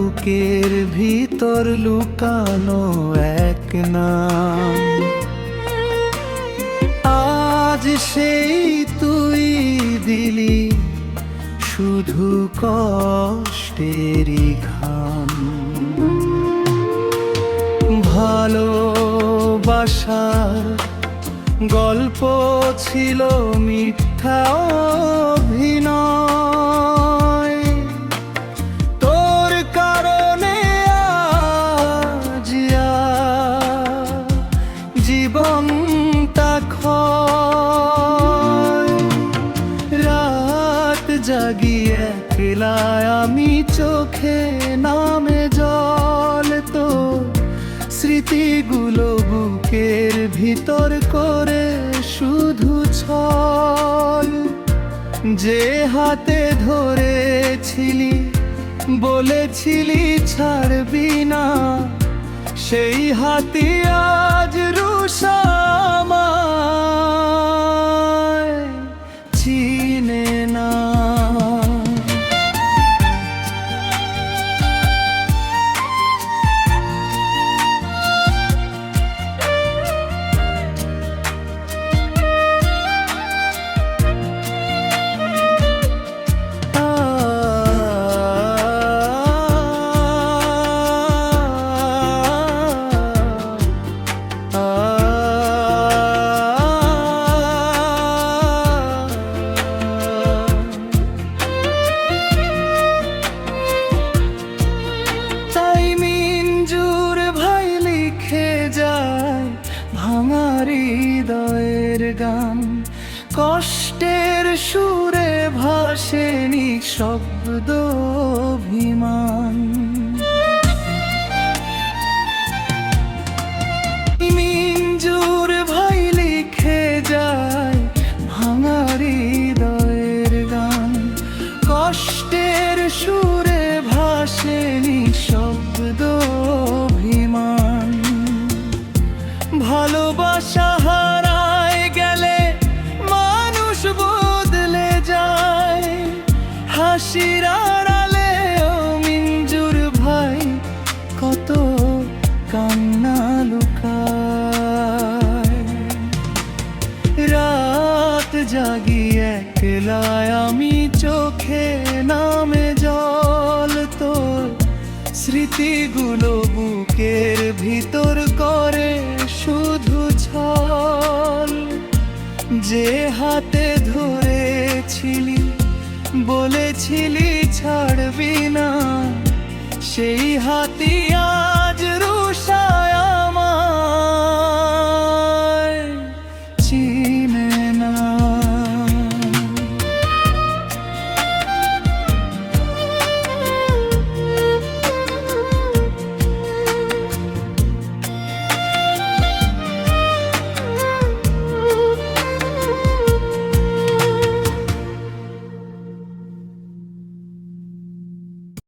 বুকের ভিতর লুকানো এক নাম। আজ সেই তুই দিলি শুধু কষ্টেরই ঘাম। ভালোবাসার গল্প ছিল মিথ্যা অভিনয়, তোর কারণে আজ জীবনটা ক্ষয়। রাত জাগিয়ে একলা আমি, চোখে নামে জল, তো স্মৃতিগুলো বুকের ভিতর করে শুধু ছল। যে হাতে ধরেছিলি বলেছিলি ছাড়বি না, সেই হাতি আজ রুষা আমায় চিনে না। হৃদয়ের গান কষ্টের সুরে ভাসে নিঃশব্দ অভিমান। মিঞ্জুর ভাই লিখে যায় ভাঙা হৃদয়ের গান, কষ্টের সুরে ভাসে নিঃশব্দ অভিমান। ভালোবাসা হারায় গেলে মানুষ বদলে যায়, হাসির আড়ালে ও মিঞ্জুর ভাই কত কান্না লুকায়। রাত জাগি একলা আমি, চোখে নামে জল, তোর স্মৃতিগুলো বুকের ভিতর করে শুধু ছল। যে হাতে ধরেছিলি বলেছিলি ছাড়বি না, সেই হাতিয়া